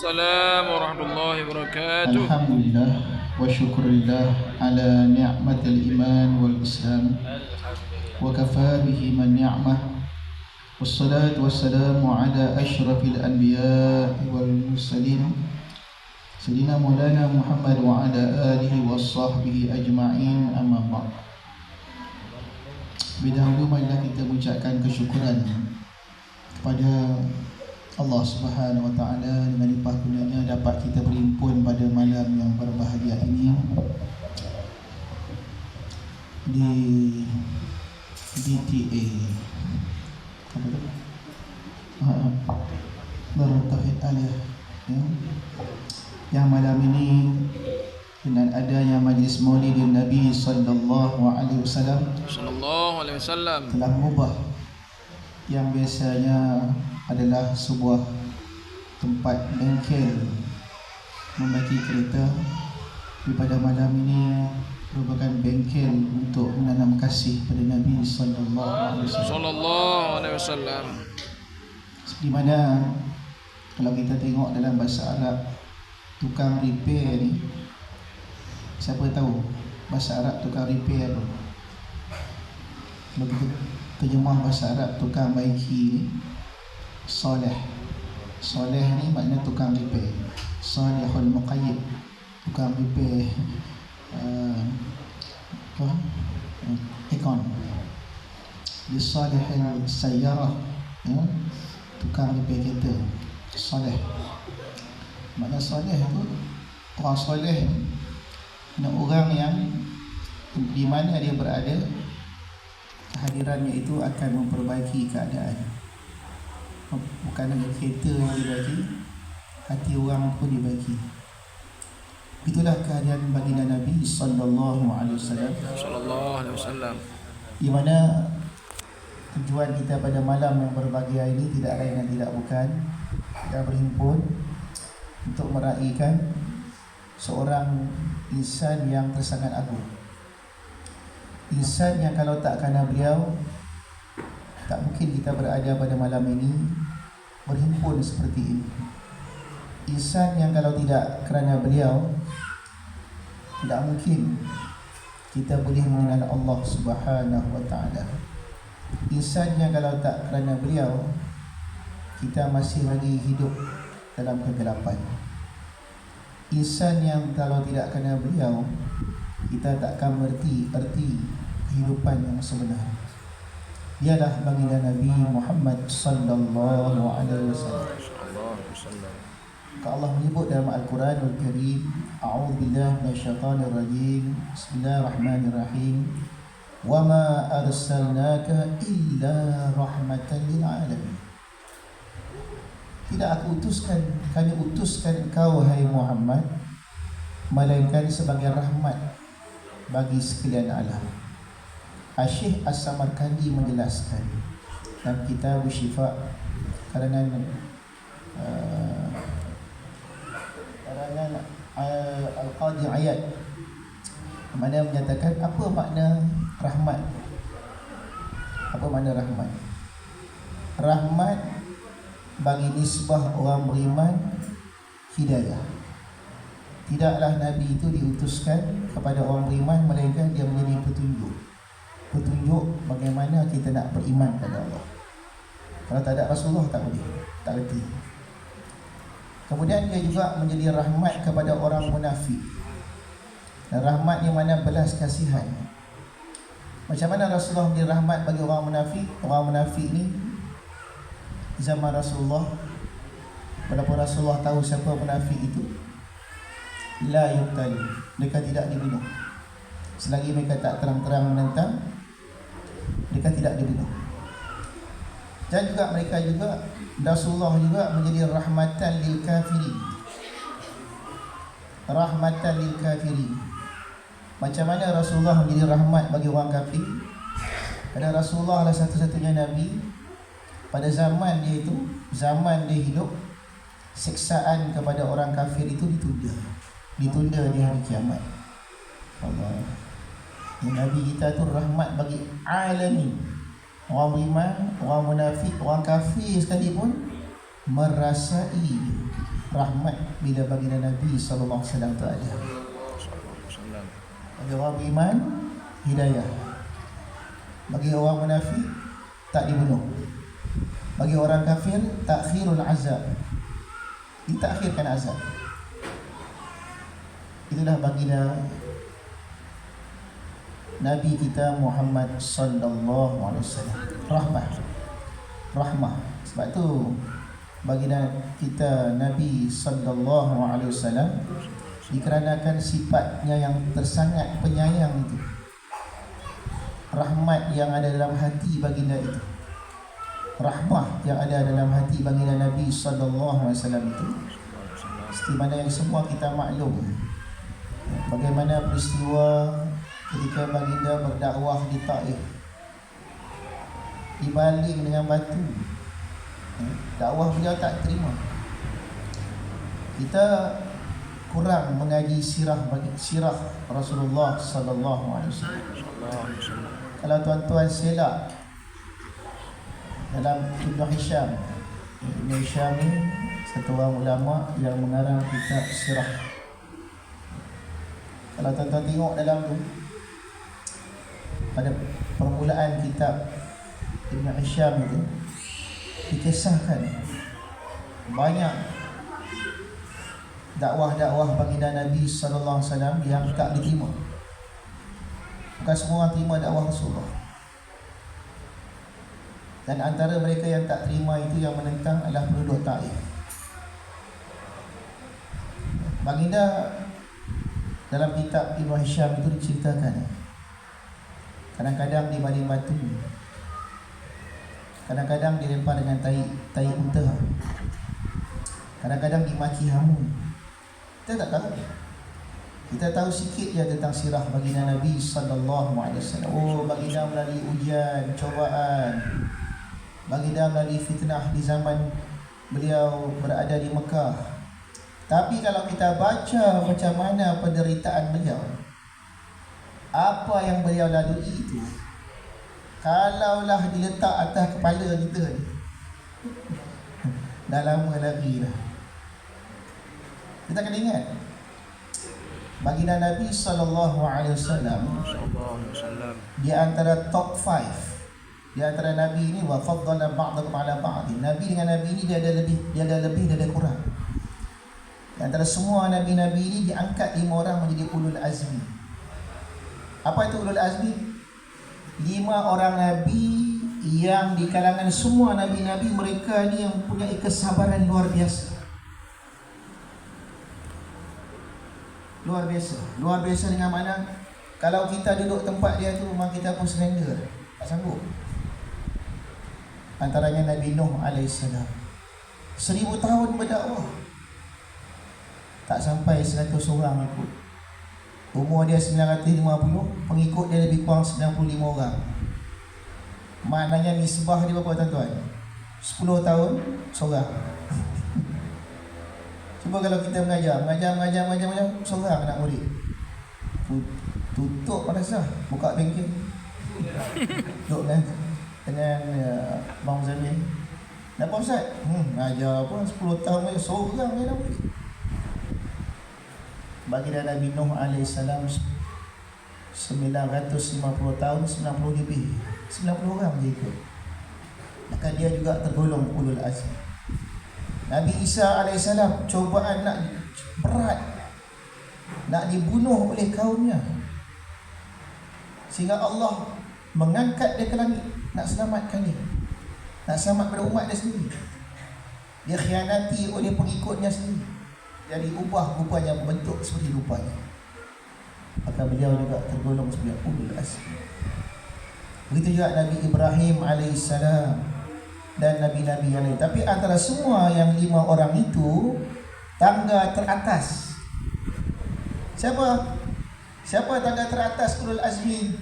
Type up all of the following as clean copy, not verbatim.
السلام ورحمة الله وبركاته. Alhamdulillah wa syukurillah ala ni'matil iman wal islam wa kafa bihi man ni'mah wassalatu wassalamu ala ashrafil anbiya wal mursalin Sayyidina Maulana Muhammad wa ala alihi wa sahbihi ajma'in, amma ba'd. Bidahulu marilah kita mengucapkan kesyukuran kepada Allah Subhanahu wa taala dengan limpah kurnianya dapat kita berhimpun pada malam yang berbahagia ini di DTA apa tu? Darul Tauhid Aliyah, ya. Yang malam ini dengan adanya majlis Maulidin Nabi sallallahu alaihi wasallam Sallallahu alaihi wasallam telah mengubah yang biasanya adalah sebuah tempat bengkel membagi kereta, tapi pada malam ini merupakan bengkel untuk menanam kasih pada Nabi sallallahu alaihi wasallam. Sallallahu alaihi wasallam. Di mana kalau kita tengok dalam bahasa Arab, tukang repair ni, siapa tahu bahasa Arab tukang repair apa? Kalau kita terjemah bahasa Arab tukang baiki ni, soleh. Soleh ni makna tukang repair. Salihul muqayyid, tukang repair ikon. Di salihul sayyarah, ya, tukang repair kereta. Soleh. Makna soleh tu, orang soleh ni orang yang di mana dia berada, kehadirannya itu akan memperbaiki keadaan. Bukan hanya kereta yang dibagi, hati orang pun dibagi. Itulah kehadiran baginda Nabi sallallahu alaihi wasallam. Sallallahu alaihi wasallam. Di mana tujuan kita pada malam yang berbahagia ini tidak lain dan tidak bukan, kita berhimpun untuk meraihkan seorang insan yang tersangat agung. Insan yang kalau tak kerana beliau, tak mungkin kita berada pada malam ini berhimpun seperti ini. Insan yang kalau tidak kerana beliau, tidak mungkin kita boleh mengenal Allah Subhanahu wa taala. Insan yang kalau tak kerana beliau, kita masih lagi hidup dalam kegelapan. Insan yang kalau tidak kerana beliau, kita takkan mengerti erti kehidupan yang sebenar. Ialah baginda Nabi Muhammad sallallahu alaihi wasallam. Allah menyebut dalam Al-Quranul Karim, a'udzubillahi minasyaitonir rajim, bismillahirrahmanirrahim, wa ma arsalnaka illa rahmatan lil alamin. Tidak kami utuskan engkau wahai Muhammad melainkan sebagai rahmat bagi sekalian alam. Syekh As-Samarkandi menjelaskan dalam kitab Syifa karangan Al-Qadi Ayat, mana menyatakan apa makna rahmat. Apa makna rahmat? Rahmat bagi nisbah orang beriman hidayah. Tidaklah Nabi itu diutuskan kepada orang beriman melainkan dia menjadi petunjuk bagaimana kita nak beriman kepada Allah. Kalau tak ada Rasulullah tak boleh, tak reti. Kemudian dia juga menjadi rahmat kepada orang munafik. Dan rahmat yang mana belas kasihan. Macam mana Rasulullah menjadi rahmat bagi orang munafik? Orang munafik ni zaman Rasulullah, walaupun Rasulullah tahu siapa munafik itu, la yuqtal, mereka tidak dibunuh. Selagi mereka tak terang-terang menentang, mereka tidak dibunuh. Dan juga mereka juga, Rasulullah juga menjadi rahmatan lil kafirin. Rahmatan lil kafirin. Macam mana Rasulullah menjadi rahmat bagi orang kafir? Kerana Rasulullah adalah satu-satunya Nabi pada zaman dia itu, zaman dia hidup, siksaan kepada orang kafir itu ditunda di hari kiamat. Allah. Nabi kita tu rahmat bagi alamin. Orang beriman, orang munafik, orang kafir sekalipun merasai rahmat bila baginda Nabi sallallahu alaihi wasallam tu ada. Bagi orang beriman, hidayah. Bagi orang munafik, tak dibunuh. Bagi orang kafir, takhirul azab, ditakhirkan azab. Itulah baginda Nabi kita Muhammad sallallahu alaihi wasallam. Rahmah. Sebab tu baginda kita Nabi sallallahu alaihi wasallam dikarenakan sifatnya yang tersangat penyayang itu, rahmat yang ada dalam hati baginda itu, rahmah yang ada dalam hati baginda Nabi sallallahu alaihi wasallam itu, seperti mana yang semua kita maklum bagaimana peristiwa ketika baginda berdakwah di Taif, dibaling dengan batu. Dakwah beliau tak terima. Kita kurang mengaji sirah Rasulullah sallallahu alaihi wasallam. Kalau tuan-tuan selak dalam Ibn Hisham ni satu orang ulama yang mengarang kitab sirah. Kalau tuan-tuan tengok dalam tu, pada permulaan kitab Ibn Hisham itu dikisahkan banyak dakwah-dakwah baginda Nabi sallallahu alaihi wasallam yang tak diterima. Bukan semua orang terima dakwah Rasulullah. Dan antara mereka yang tak terima itu yang menentang adalah penduduk Taif. Baginda dalam kitab Ibn Hisham itu diceritakan kadang-kadang dibaling batu, kadang-kadang dilempar dengan tai unta, kadang-kadang dimaki hamun. Kita tak tahu. Kita tahu sikit je tentang sirah baginda Nabi sallallahu alaihi wasallam. Oh, baginda melalui ujian, cobaan. Baginda melalui fitnah di zaman beliau berada di Mekah. Tapi kalau kita baca macam mana penderitaan beliau, apa yang beliau lalui itu, kalaulah diletak atas kepala kita ni, dah lama lagi dah. Kita kena ingat baginda Nabi sallallahu alaihi wasallam di antara top 5 di antara nabi ini, wa faddala ba'dakum ala ba'd. Nabi dengan nabi ini dia ada lebih, dia ada kurang. Di antara semua nabi-nabi ini diangkat 5 orang menjadi ulul azmi. Apa itu ulul azmi? 5 orang nabi yang di kalangan semua nabi-nabi, mereka ni yang mempunyai kesabaran luar biasa. Luar biasa dengan mana kalau kita duduk tempat dia tu, memang kita pun surrender, tak sanggup. Antaranya Nabi Nuh alaihissalam, 1000 tahun berdakwah, tak sampai 100 orang ikut. Umur dia 950, pengikut dia lebih kurang 95 orang. Maknanya nisbah dia berapa tuan-tuan? 10 tahun seorang. Cuba kalau kita mengajar seorang anak murid, tutup madrasah, buka bengkel, duduk dengan Bang Zamir. Kenapa Ustaz? Mengajar apa 10 tahun aja seorang je nak murid. Baginda Nabi Nuh alaihissalam 950 tahun, 90 lebih, 90 orang je ikut. Maka dia juga tergolong ulul azmi. Nabi Isa alaihissalam cobaan nak berat, nak dibunuh oleh kaumnya, sehingga Allah mengangkat dia ke langit nak selamatkan dia, nak selamat pada umat dia sendiri. Dia khianati oleh pengikutnya sendiri, jadi ubah rupanya bentuk seperti rupanya. Maka beliau juga tergolong sebagai ulul azmi. Begitu juga Nabi Ibrahim alaihissalam dan nabi-nabi yang lain. Tapi antara semua yang 5 orang itu, tangga teratas, siapa tangga teratas ulul azmi?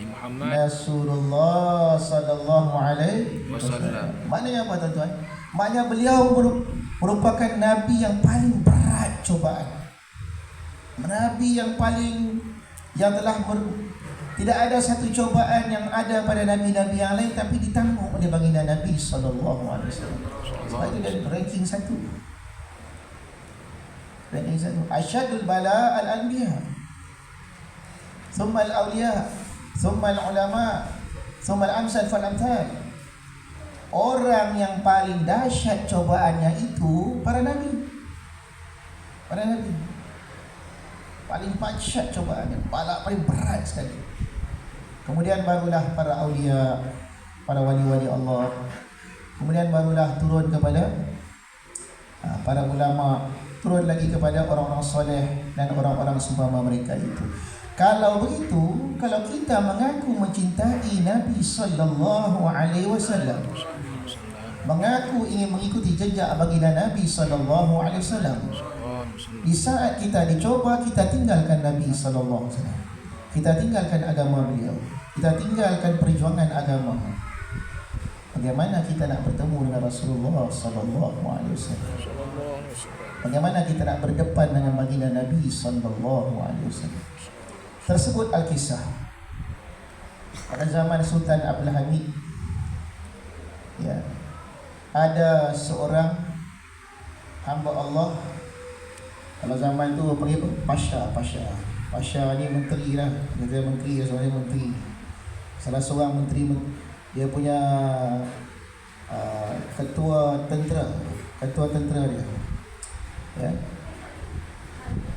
Muhammad Rasulullah sallallahu alaihi wasallam. Maknanya apa tuan-tuan? Maknanya beliau merupakan nabi yang paling berat cobaan. Nabi yang telah tidak ada satu cobaan yang ada pada nabi-nabi yang lain tapi ditanggung oleh baginda Nabi sallallahu alaihi wasallam. Sebab itu dia ranking 1. Dan yang satu, asyadul bala al-anbiya, thumma al-awliya, thumma al-ulama, thumma al-amsal fal-amthal. Orang yang paling dahsyat cobaannya itu para nabi. Para nabi paling dahsyat cobaannya, paling berat sekali. Kemudian barulah para awliya, para wali-wali Allah. Kemudian barulah turun kepada para ulama, turun lagi kepada orang-orang soleh dan orang-orang seumpama mereka itu. Kalau begitu, kalau kita mengaku mencintai Nabi sallallahu alaihi wasallam, mengaku ingin mengikuti jejak baginda Nabi sallallahu alaihi wasallam, di saat kita dicoba, kita tinggalkan Nabi sallallahu alaihi wasallam. Kita tinggalkan agama beliau. Kita tinggalkan perjuangan agama. Bagaimana kita nak bertemu dengan Rasulullah sallallahu alaihi wasallam? Bagaimana kita nak berdepan dengan baginda Nabi sallallahu alaihi wasallam? Tersebut Al-Kisah. Pada zaman Sultan Abdul Hamid, ya, ada seorang hamba Allah. Kalau zaman tu panggil apa? Pasha ni menteri lah. Dia menteri, sebenarnya menteri. Salah seorang menteri, dia punya ketua tentera dia. Ya.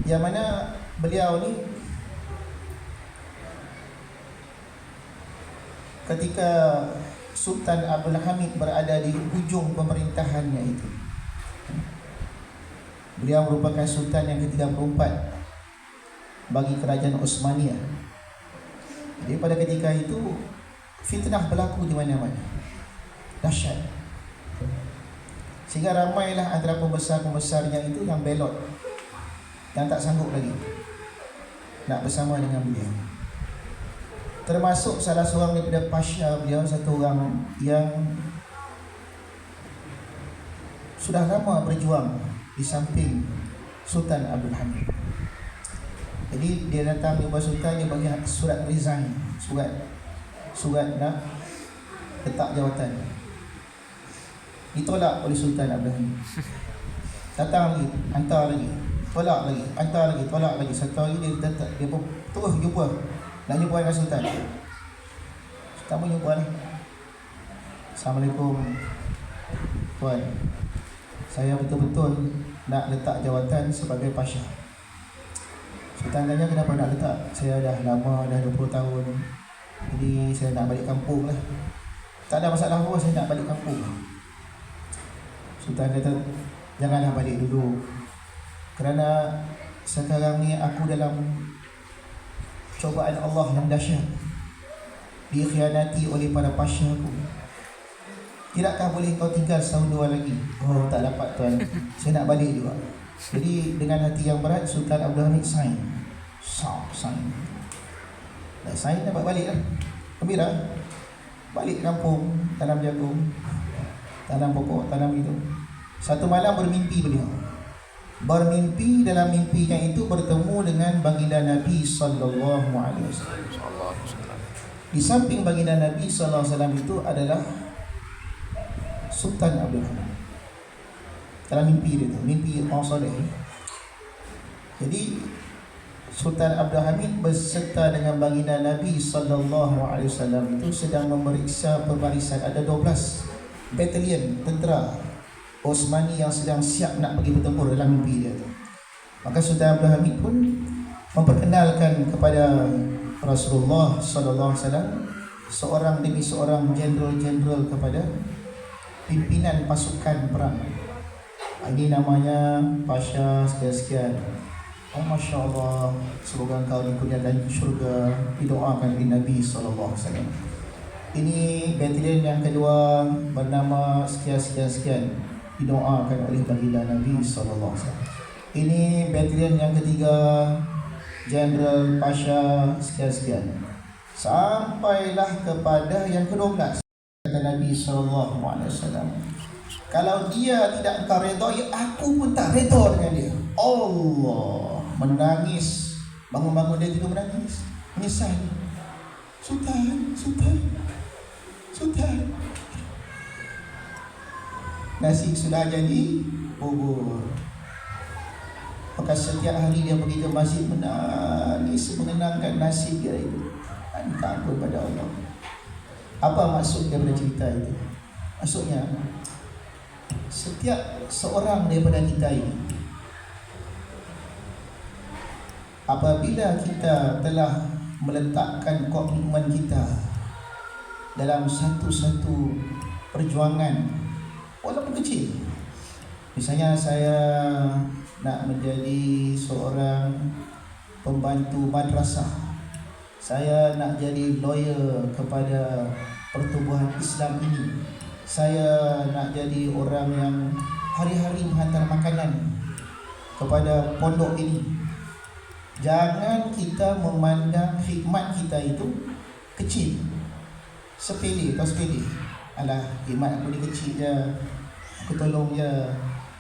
Yang mana beliau ni ketika Sultan Abdul Hamid berada di hujung pemerintahannya itu, beliau merupakan sultan yang ke-34 bagi kerajaan Osmaniyah. Jadi pada ketika itu fitnah berlaku di mana-mana, dahsyat, sehingga ramailah antara pembesar-pembesarnya itu yang belot, yang tak sanggup lagi nak bersama dengan beliau. Termasuk salah seorang daripada pasha beliau, satu orang yang sudah lama berjuang di samping Sultan Abdul Hamid. Jadi dia datang jumpa Sultan, dia bagi surat resign, surat nak letak jawatan. Ditolak oleh Sultan Abdul Hamid. Datang lagi, hantar lagi, tolak lagi, hantar lagi, tolak lagi. Satu hari dia datang, dia terus jumpa, nak jumpa dengan Sultan. Sultan pun jumpa lah. Assalamualaikum Tuan, saya betul-betul nak letak jawatan sebagai pasha. Sultan tanya kenapa nak letak. Saya dah lama, dah 20 tahun, jadi saya nak balik kampung lah. Tak ada masalah apa, saya nak balik kampung. Sultan kata, janganlah balik dulu, kerana sekarang ni aku dalam cobaan Allah yang dahsyat, dikhianati oleh para pasha aku. Tidakkah boleh kau tinggal setahun dua lagi? Oh, tak dapat tuan, saya nak balik juga. Jadi dengan hati yang berat, Sultan Abdul Hamid sign. Dah sign, dapat balik lah. Gembira. Balik kampung, tanam jagung, tanam pokok, tanam itu. Satu malam bermimpi beliau. Bermimpi, dalam mimpinya itu bertemu dengan baginda Nabi sallallahu alaihi wasallam. Di samping baginda Nabi sallallahu alaihi wasallam itu adalah Sultan Abdul Hamid. Dalam mimpi dia tu, mimpi orang soleh. Jadi Sultan Abdul Hamid berserta dengan baginda Nabi sallallahu alaihi wasallam itu sedang memeriksa pembarisan. Ada 12 batalion tentera Osmani yang sedang siap nak pergi bertempur dalam mimpi dia tu. Maka Sultan Abdul Hamid pun memperkenalkan kepada Rasulullah sallallahu alaihi wasallam seorang demi seorang jenderal-jenderal kepada pimpinan pasukan perang. Ini namanya Pasha sekian-sekian. Oh, Masya Allah, semoga engkau dikurniakan syurga, didoakan oleh Nabi SAW. Ini batalion yang kedua bernama sekian-sekian-sekian, didoakan oleh baginda Nabi SAW. Ini batalion yang ketiga, Jenderal Pasha sekian-sekian. Sampailah kepada yang ke-12. Kata Nabi SAW, kalau dia tidak engkau redha, aku pun tak redha dengan dia. Allah, menangis, bangun-bangun dia juga menangis, menyesal. Sultan. Nasi sudah jadi bubur. Maka maka setiap hari dia pergi ke masjid menangis mengenangkan nasib dia itu. Minta ampun pada Allah. Apa maksud daripada cerita itu? Maksudnya, setiap seorang daripada kita ini, apabila kita telah meletakkan komitmen kita dalam satu-satu perjuangan walaupun kecil, misalnya saya nak menjadi seorang pembantu madrasah, saya nak jadi lawyer kepada pertubuhan Islam ini, saya nak jadi orang yang hari-hari menghantar makanan kepada pondok ini. Jangan kita memandang khidmat kita itu kecil, sepele atau sepele. Alah, khidmat aku ni kecil je, aku tolong je,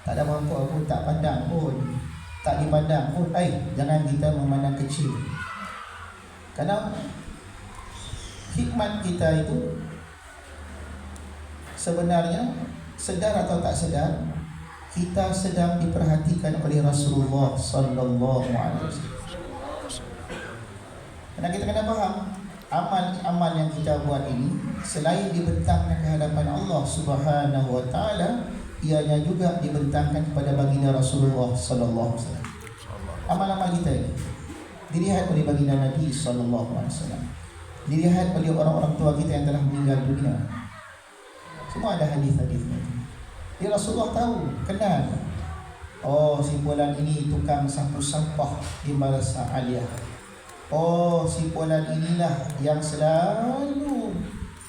tak ada apa-apa pun, tak pandang pun, tak dipandang pun. Jangan kita memandang kecil. Kerana khidmat kita itu sebenarnya, sedar atau tak sedar, kita sedang diperhatikan oleh Rasulullah sallallahu alaihi wasallam. Kerana kita kena faham, amal yang kita buat ini selain dibentangkan ke hadapan Allah Subhanahu wa taala, ianya juga dibentangkan kepada baginda Rasulullah sallallahu alaihi wasallam. Amal-amal kita ini dilihat oleh baginda Nabi sallallahu alaihi wasallam, dilihat oleh orang-orang tua kita yang telah meninggal dunia. Semua ada hadis-hadisnya. Dia Rasulullah tahu, kenal. Oh, si fulan ini tukang sapu sampah di Madrasah Aliyah. Oh, si fulan inilah yang selalu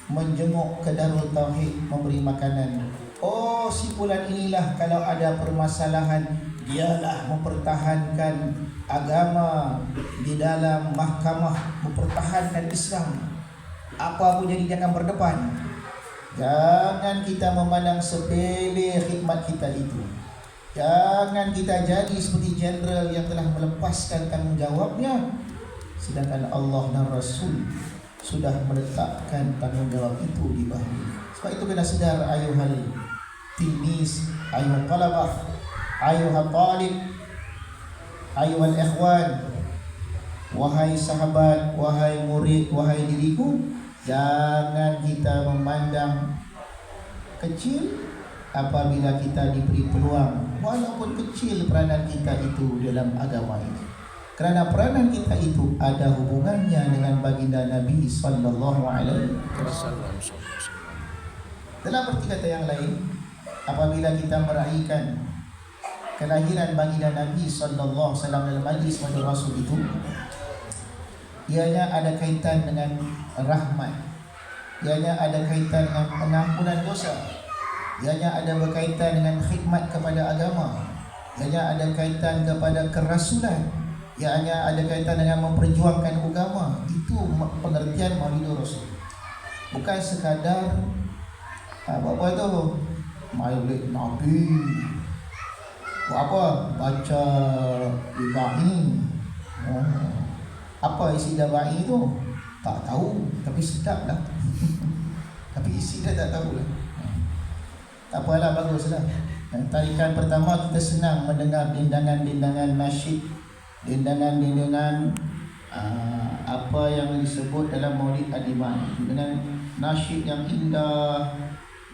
menjenguk ke Darul Tauhid memberi makanan. Oh, si fulan inilah kalau ada permasalahan, dialah mempertahankan agama di dalam mahkamah, mempertahankan Islam. Apa pun jadi dia akan berdepan. Jangan kita memandang sepele khidmat kita itu. Jangan kita jadi seperti jenderal yang telah melepaskan tanggungjawabnya, sedangkan Allah dan Rasul sudah meletakkan tanggungjawab itu di bahu. Sebab itu kena sedar, ayuhal tilmis, ayuhal talabah, ayuhal talib, ayuhal ikhwan, wahai sahabat, wahai murid, wahai diriku, jangan kita memandang kecil apabila kita diberi peluang, walaupun kecil peranan kita itu dalam agama ini. Kerana peranan kita itu ada hubungannya dengan baginda Nabi sallallahu alaihi wasallam. Dalam arti kata yang lain, apabila kita meraihkan kelahiran baginda Nabi sallallahu alaihi wasallam dalam majlis Maulid Rasul itu, ianya ada kaitan dengan rahmat, ianya ada kaitan dengan pengampunan dosa, ianya ada berkaitan dengan khidmat kepada agama, ianya ada kaitan kepada kerasulan, ianya ada kaitan dengan memperjuangkan agama. Itu pengertian Maulid Rasul. Bukan sekadar apa itu Maulid Nabi, apa baca iba'i. Apa isi dabai itu? Tak tahu, tapi sedap lah. Tapi isi dia tak tahu lah. Tak apalah, baguslah. Tarikan pertama kita senang mendengar dendangan-dendangan nasyid, dendangan-dendangan apa yang disebut dalam Maulid Adiman, dengan nasyid yang indah,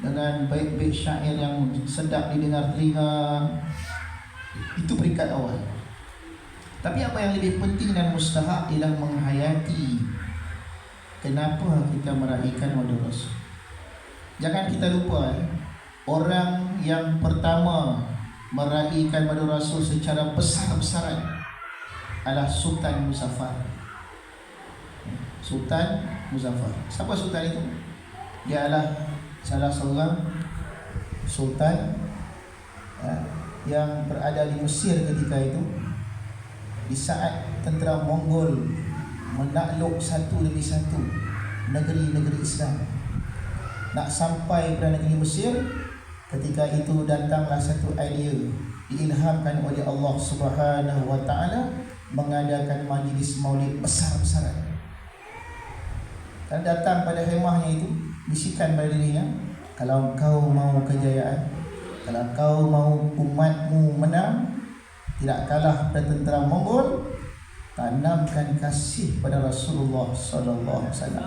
dengan bait-bait syair yang sedap didengar telinga. Itu peringkat awal. Tapi apa yang lebih penting dan mustahak ialah menghayati kenapa kita meraihkan Maulid Rasul. Jangan kita lupa, orang yang pertama meraihkan Maulid Rasul secara besar-besaran adalah Sultan Muzaffar. Sultan Muzaffar. Siapa Sultan itu? Dia adalah salah seorang Sultan yang berada di Mesir ketika itu. Di saat tentera Mongol menakluk satu demi satu negeri-negeri Islam, nak sampai pada negeri Mesir, ketika itu datanglah satu idea, diilhamkan oleh Allah Subhanahu wa taala mengadakan majlis maulid besar-besaran. Dan datang pada khemahnya itu, bisikan pada dirinya, kalau kau mau kejayaan, kalau kau mau umatmu menang, tidak kalah pada tentera Mongol, tanamkan kasih pada Rasulullah sallallahu alaihi wasallam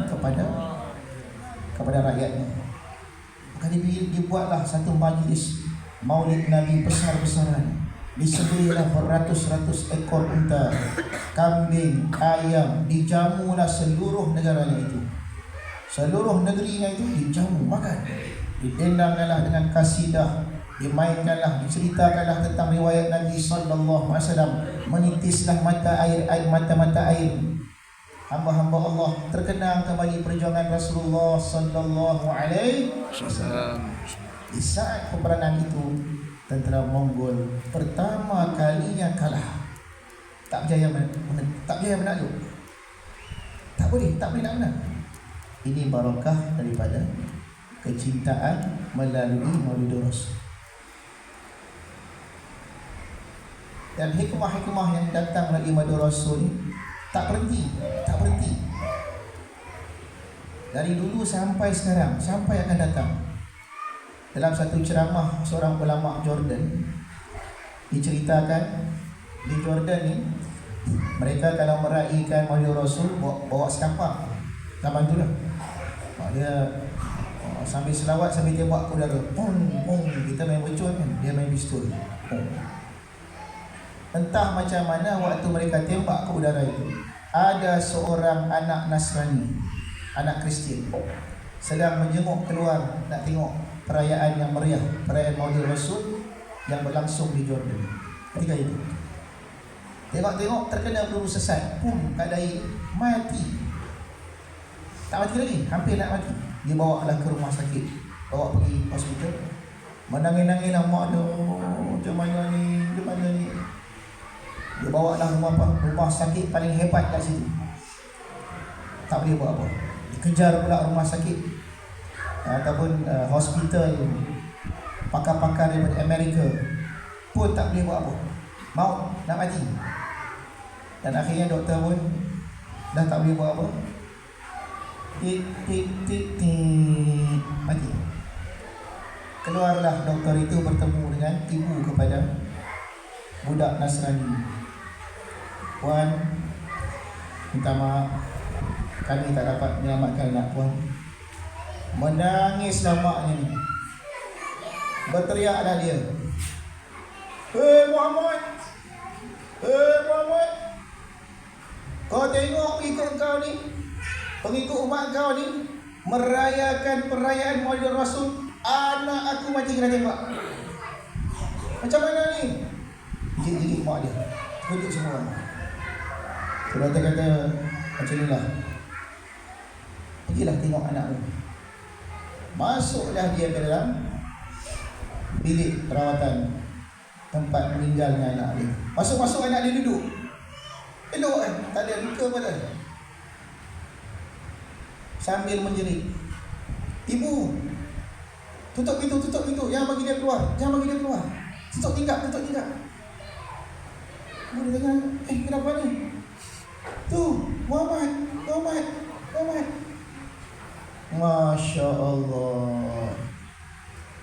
kepada rakyatnya. Maka dibuatlah satu majlis Maulid Nabi besar-besaran. Disembelihlah beratus-ratus ekor unta, kambing, ayam, dijamulah seluruh negaranya itu. Seluruh negerinya itu dijamu, makan. Didendangkanlah dengan kasidah, dimainkanlah, diceritakanlah tentang riwayat Nabi sallallahu alaihi wasallam. Menitislah mata-mata air. Hamba-hamba Allah terkenang kembali perjuangan Rasulullah sallallahu alaihi wasallam. Di saat peperangan itu, tentera Mongol pertama kalinya kalah. Tak berjaya menakluk. Tak boleh nak menang. Ini barakah daripada kecintaan melalui Maulid Rasul. Dan hikmah-hikmah yang datang melalui Maulid Rasul tak berhenti. Dari dulu sampai sekarang, sampai akan datang. Dalam satu ceramah seorang ulama Jordan, diceritakan di Jordan ni, mereka kalau meraihkan Maulid Rasul bawa sekapak. Zaman tu lah, dia sambil selawat sambil tembak ke udara. Kita main bercun kan, dia main pistol. Entah macam mana waktu mereka tembak ke udara itu, ada seorang anak Nasrani, anak Kristian, sedang menjenguk keluar nak tengok perayaan yang meriah, perayaan Maulid Rasul yang berlangsung di Jordan. Ketika itu tengok terkena peluru sesat, kadai mati. Tak mati lagi, hampir nak mati. Dia bawa ke rumah sakit, bawa pergi hospital. Menangis-nangis lah mak dia, macam mana ni. Dia bawa lah rumah sakit paling hebat kat situ. Tak boleh buat apa. Dikejar pula rumah sakit ataupun hospital pakar-pakar daripada Amerika pun tak boleh buat apa. Maut, nak mati. Dan akhirnya doktor pun dah tak boleh buat apa. Tik mati. Keluarlah doktor itu bertemu dengan ibu kepada budak Nasrani. Puan, minta maaf, kami tak dapat menyelamatkan anak puan. Menangislah maknya ni. Berteriaklah dia, Hei Muhammad, kau tengok pengikut kau ni, pengikut umat kau ni merayakan perayaan Maulid Rasul, anak aku mati kena tembak. Macam mana ni? Gigit mak dia, terkejut semua orang. Doktor kata, macam ni lah, pergilah tengok anakmu. Masuklah dia ke dalam bilik perawatan tempat meninggalnya anak dia. Masuk anak dia duduk. Elok kan, tak ada luka pada. Sambil menjerit, ibu, tutup pintu, jangan bagi dia keluar. Tutup tingkap. Ibu dia tengah, kenapa ni? Tu, Muhammad. Masya Allah,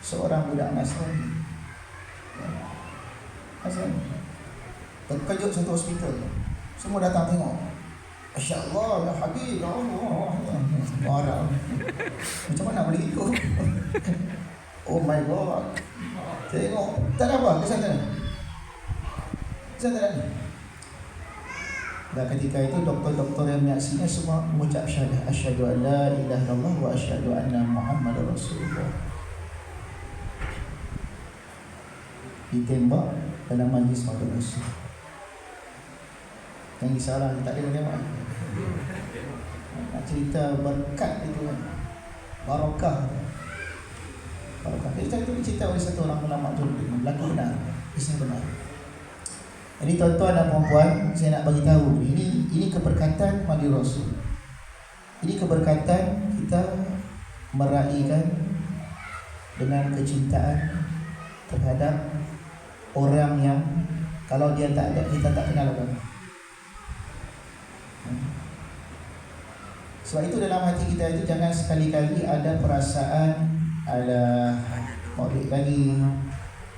seorang budak Nasrani. Terkejut satu hospital, semua datang tengok. Masya Allah, ya Habib, ya Allah. Marah. Macam mana boleh ikut? Oh my God. Tengok, tak ada apa, kesana. Dan ketika itu doktor-doktor yang menyaksinya semua mengucap syahadah, asyhadu an la ilaha illallah wa asyhadu anna Muhammadar Rasulullah. Ditembak dalam majlis Maulid Rasul. Yang disalah, tak ada tembak. Nak cerita berkat itu kan, barakah. Cerita itu dicerita oleh satu orang ulama Jordan, berlaku benar, kisah benar. Jadi tuan-tuan dan puan-puan, saya nak bagi tahu, ini keberkatan Maulid Rasul. Ini keberkatan kita meraihkan dengan kecintaan terhadap orang yang kalau dia tak ada, kita tak kenal apa. Sebab itu dalam hati kita itu jangan sekali-kali ada perasaan ada maulid lagi,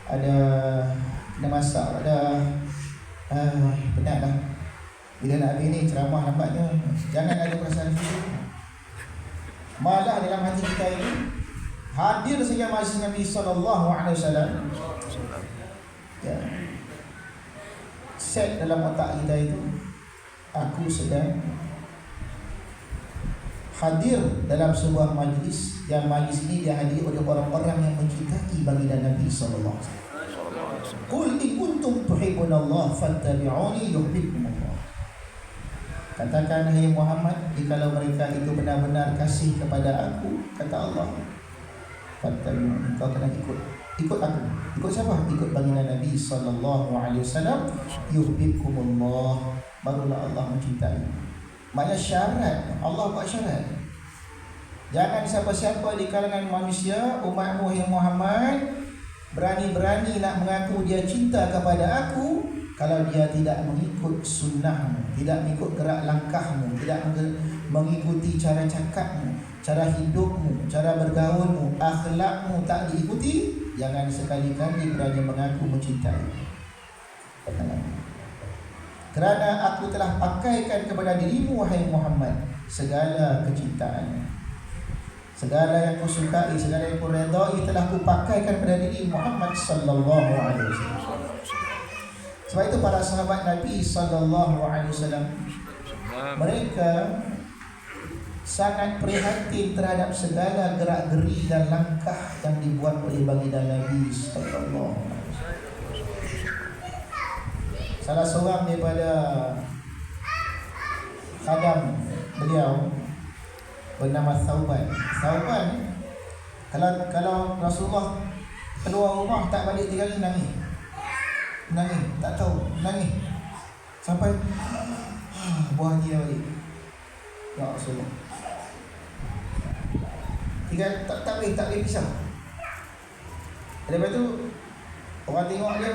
ada masak, ada Penatlah. Bila nak habis ni ceramah nampaknya jangan ada perasaan fikir. Malah dalam hati kita ini hadir saja majlis Nabi sallallahu alaihi wasallam. Ya. Set dalam otak kita itu aku sedang hadir dalam sebuah majlis yang majlis ini dihadiri oleh orang-orang yang mencintai baginda Nabi sallallahu alaihi wasallam. Qul in kuntum tuhibbunallah fattabi'uni yuhibbukumullah. Katakan hai Muhammad, jikalau mereka itu benar-benar kasih kepada aku, kata Allah, fattabi'uni, kau kena ikut aku. Ikut siapa? Ikut baginda Nabi sallallahu alaihi wasallam, yuhibbukumullah, barulah Allah mencintai. Maknanya syarat, Allah buat syarat. Jangan siapa-siapa di kalangan manusia, umatmu yang Muhammad, berani-berani nak mengaku dia cinta kepada aku kalau dia tidak mengikut sunnahmu, tidak mengikut gerak langkahmu, tidak mengikuti cara cakapmu, cara hidupmu, cara bergaulmu, akhlakmu tak diikuti, jangan sekali-kali berani mengaku mencintai. Kerana aku telah pakaikan kepada dirimu, wahai Muhammad, segala kecintaan, segala yang ku sukai, segala yang ku redai telah ku pakaikan kepada diri Muhammad sallallahu alaihi wasallam. Sebab itu para sahabat Nabi sallallahu alaihi wasallam, mereka sangat prihatin terhadap segala gerak-geri dan langkah yang dibuat oleh baginda Nabi sallallahu alaihi wasallam. Salah seorang daripada khadam beliau bernama Thauban. Kalau Rasulullah keluar rumah tak balik 3 kali nangis, tak tahu nangis sampai buah dia balik. Ya Rasulullah, tak boleh pisah. Lepas tu orang tengok dia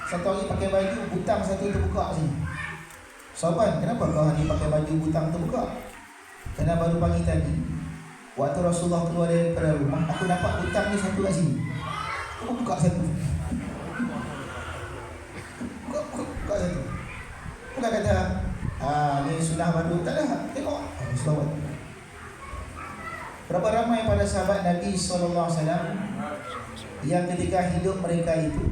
satu hari pakai baju butang satu terbuka sini. Sahabat, kenapa kau hari pakai baju butang terbuka? Kerana baru pagi tadi waktu Rasulullah keluar daripada rumah, aku nampak butang ni satu kat sini. Aku buka satu. Buka satu. Bukan kata ni sunnah baru. Tak ada. Tengok. Sahabat. Berapa ramai pada sahabat Nabi sallallahu alaihi wasallam yang ketika hidup mereka itu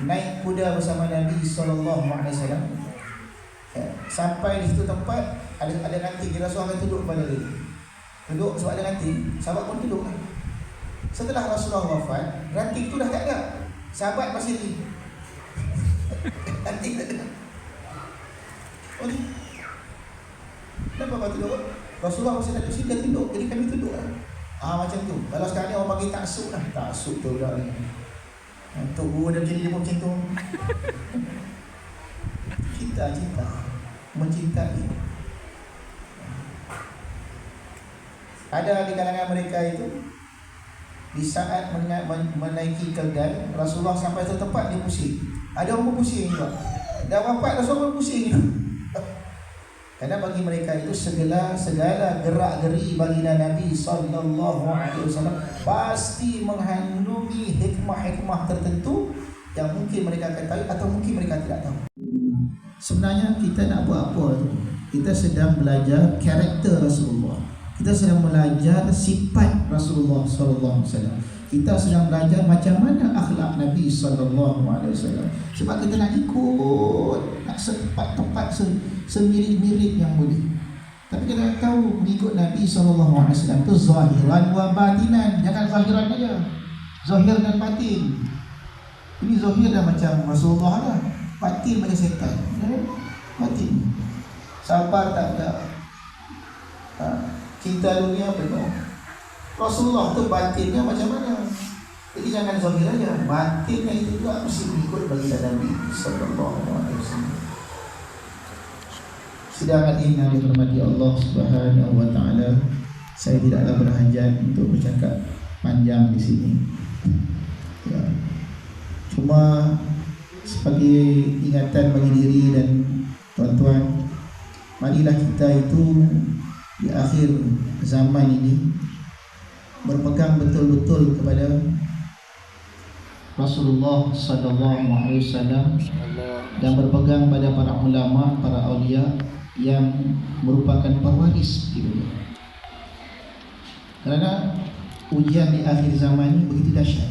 naik kuda bersama Nabi sallallahu alaihi wasallam. Sampai di situ tempat ada nanti dia Rasulullah akan duduk pada dia. Duduk sebab ada nanti, sahabat pun duduk. Setelah Rasulullah wafat, ranting tu dah tak ada. Sahabat masih ni. Ranting tak ada. Oh ni. Kenapa kau duduk? Rasulullah masih ada sini, dia duduk. Jadi kami duduk lah. Macam tu. Kalau sekarang ni orang bagi taksub lah. Taksub tu pula ni. Untuk guru dia macam ni, dia pun macam tu. Cinta, mencintai. Ada di kalangan mereka itu, di saat menaiki keldai, Rasulullah sampai ke tempat dia pusing. Ada orang pun pusing juga. Dah wafat Rasulullah pun pusing. Karena bagi mereka itu segala gerak-geri baginda Nabi sallallahu alaihi wasallam pasti mengandungi hikmah-hikmah tertentu yang mungkin mereka ketahui atau mungkin mereka tidak tahu. Sebenarnya kita nak buat apa tu? Kita sedang belajar karakter Rasulullah. Kita sedang belajar sifat Rasulullah sallallahu alaihi wasallam. Kita sedang belajar macam mana akhlak Nabi sallallahu alaihi wasallam. Sebab kita nak ikut, nak tepat semirip-mirip yang boleh. Tapi kita tahu mengikut Nabi sallallahu alaihi wasallam tu zahiran wa batinan. Jangan zahiran aja. Zahir dan batin. Ini zahir dah macam Rasulullah dah. Batin macam setan. Batin. Sabar tak ada. Cinta dunia penuh. Rasulullah tu batinnya macam mana? Jadi jangan zahir aja. Batinnya itu juga mesti mengikut baginda Nabi sallallahu alaihi wasallam. Sedangkan ini yang dihormati Allah Subhanahu wa taala, saya tidaklah berhajat untuk bercakap panjang di sini. Ya. Cuma sebagai ingatan bagi diri dan tuan-tuan, marilah kita itu di akhir zaman ini berpegang betul-betul kepada Rasulullah sallallahu alaihi wasallam dan berpegang pada para ulama, para aulia yang merupakan pewaris di dunia. Kerana ujian di akhir zaman ini begitu dahsyat.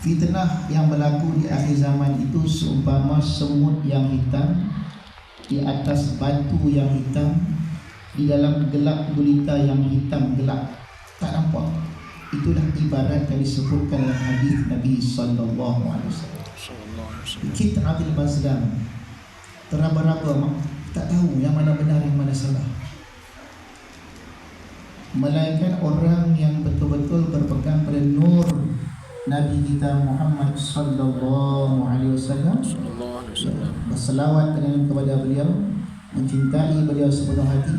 Fitnah yang berlaku di akhir zaman itu seumpama semut yang hitam di atas batu yang hitam, di dalam gelap gulita yang hitam gelap, tak nampak. Itulah ibarat yang disebutkan dalam hadis Nabi sallallahu alaihi wasallam. Qit'atul basdam, teraba-raba, tak tahu yang mana benar yang mana salah. Melainkan orang yang betul-betul berpegang pada nur Nabi kita Muhammad sallallahu alaihi wasallam, berselawat dengan kepada beliau, mencintai beliau sepenuh hati,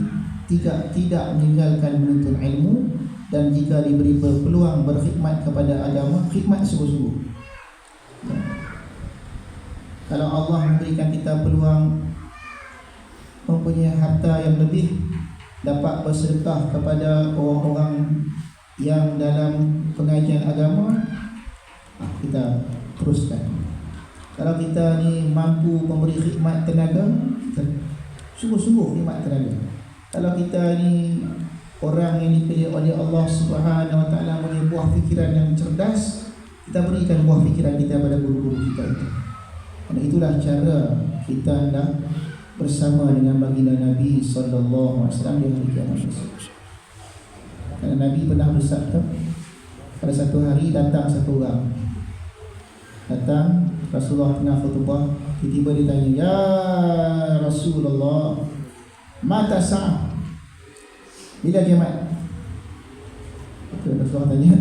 tidak meninggalkan menuntut ilmu, dan jika diberi peluang berkhidmat kepada agama, khidmat sungguh-sungguh. Kalau Allah memberikan kita peluang mempunyai harta yang lebih, dapat bersedekah kepada orang-orang yang dalam pengajian agama, kita teruskan. Kalau kita ni mampu memberi khidmat tenaga, kita sungguh-sungguh khidmat tenaga. Kalau kita ni orang yang dipilih oleh Allah Subhanahu Wa Taala punya buah fikiran yang cerdas, kita berikan buah fikiran kita pada guru-guru kita itu. Dan itulah cara kita hendak bersama dengan baginda Nabi sallallahu alaihi wasallam di hari kiamat. Karena Nabi pernah bersabda, pada satu hari datang satu orang. Datang Rasulullah tengah khutbah, tiba-tiba dia tanya, "Ya Rasulullah, mata sa'ah?" Bila kiamat? Rasulullah tanya,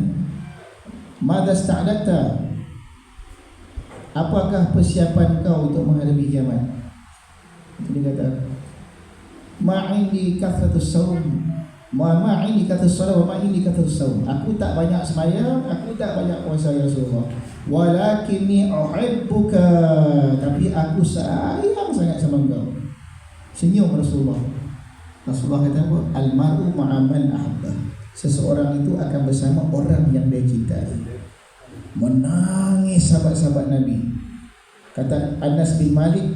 "Madza sta'adta?" Apakah persiapan kau untuk menghadapi kiamat? Dia kata, "Ma'indi kathratus saum, ma'indi kathratus salat, wa ma'indi kathratus saum." Aku tak banyak sembahyang, aku tak banyak puasa ya Rasulullah. Walakinni uhibbuka, tapi aku sayang sangat sama kau. Senyum Rasulullah. Rasulullah kata apa? Al-mar'u ma'aman ahabba. Seseorang itu akan bersama orang yang dia cintai. Menangis sahabat-sahabat Nabi. Kata Anas bin Malik,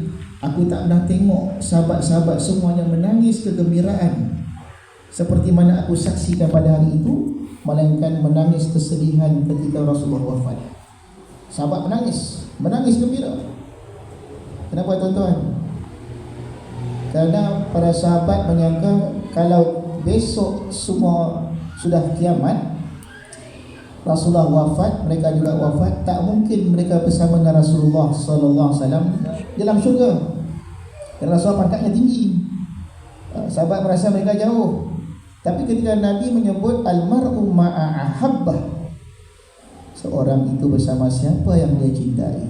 aku tak pernah tengok sahabat-sahabat semuanya menangis kegembiraan seperti mana aku saksikan pada hari itu, melainkan menangis kesedihan ketika Rasulullah wafat. Sahabat menangis gembira. Kenapa tuan-tuan? Kerana para sahabat menyangka kalau besok semua sudah kiamat, Rasulullah wafat, mereka juga wafat, tak mungkin mereka bersama dengan Rasulullah sallallahu alaihi wasallam dalam syurga. Kerana Rasulullah pangkatnya tinggi. Sahabat merasa mereka jauh. Tapi ketika Nabi menyebut al-mar'u ma'a ahabbah, seorang itu bersama siapa yang dia cintai.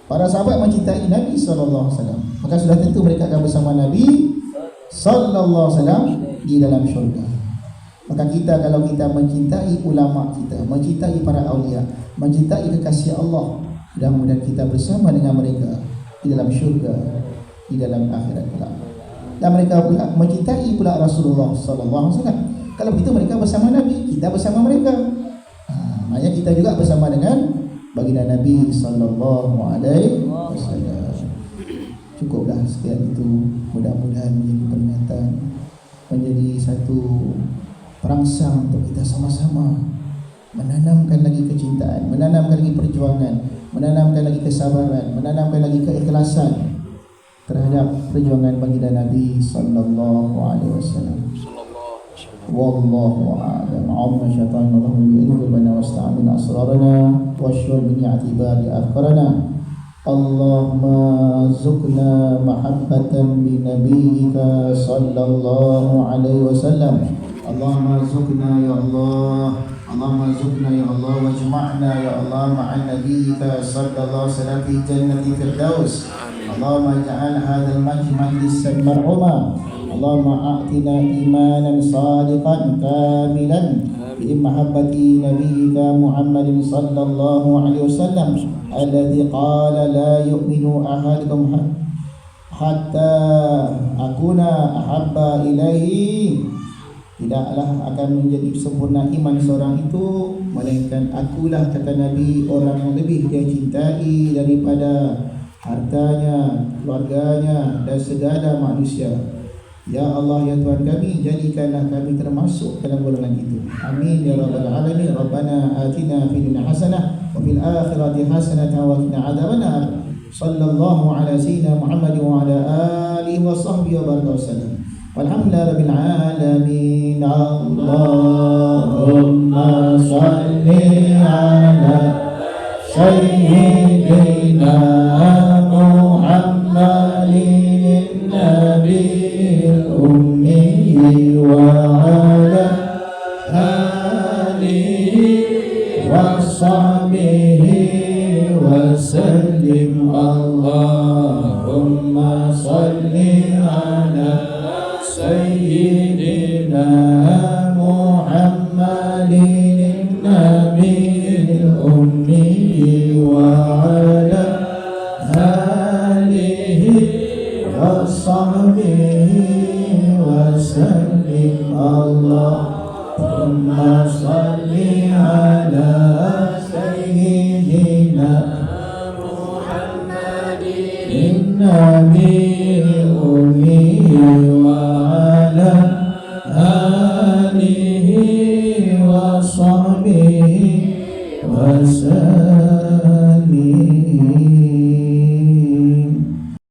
Para sahabat mencintai Nabi sallallahu alaihi wasallam, maka sudah tentu mereka akan bersama Nabi sallallahu alaihi wasallam di dalam syurga. Maka kita, kalau kita mencintai ulama kita, mencintai para aulia, mencintai kekasih Allah, mudah-mudahan kita bersama dengan mereka di dalam syurga, di dalam akhirat kelak. Dan mereka pula mencintai pula Rasulullah sallallahu alaihi wasallam. Kalau begitu mereka bersama Nabi, kita bersama mereka. Maknanya kita juga bersama dengan baginda Nabi sallallahu alaihi wasallam. Cukuplah sekian itu. Mudah-mudahan menjadi peringatan, menjadi satu perangsang untuk kita sama-sama menanamkan lagi kecintaan, menanamkan lagi perjuangan, menanamkan lagi kesabaran, menanamkan lagi keikhlasan terhadap perjuangan baginda Nabi sallallahu alaihi wasallam. Wallahu a'lam. Amma syaitan Allah bi'ilmi bana wasta'amin asrarana wa syur bin i'tibari afkarana. Allahumma zukna mahabbatan bi nabiyyika sallallahu alaihi wasallam. Allahumma zukna ya Allah, Allahumma zukna ya Allah, wajma'na ya Allah ma'an nabiyyika sallallahu alaihi wasallam fi jannati firdaus. Allahumma ja'al hadzal majlisan mar'uma. Allahumma a'tina imanan sadiqan kamilan bi mahabbati nabiyyika Muhammadin sallallahu alaihi wasallam alladhi qala la yu'minu ahadukum hatta akuna ahabba ilaihi. Tidaklah akan menjadi sempurna iman seorang itu melainkan akulah, kata Nabi, orang yang lebih dia cintai daripada hartanya, keluarganya dan segala manusia. Ya Allah, ya Tuhan kami, jadikanlah kami termasuk dalam golongan itu. Amin ya rabbal alamin. Rabbana atina fid dunya hasanah wa fil akhirati hasanah wa qina adzabannar. Sallallahu ala sayyidina Muhammad wa ala alihi wa sahbihi wa baraka wasallam. Walhamdulillahi rabbil alamin. Allahumma shalli ala sayyidina Muhammadin nabiyil ummi wa ala alihi wa sahbihi wa sallim. Allahumma shalli ala sayyidina Muhammadin nabiyil ummi wa ala alihi wa sahbihi wa sallim. Allahumma salli ala sayyidina Muhammadin nabiyil ummi wa ala alihi wa sahbihi wa sallim.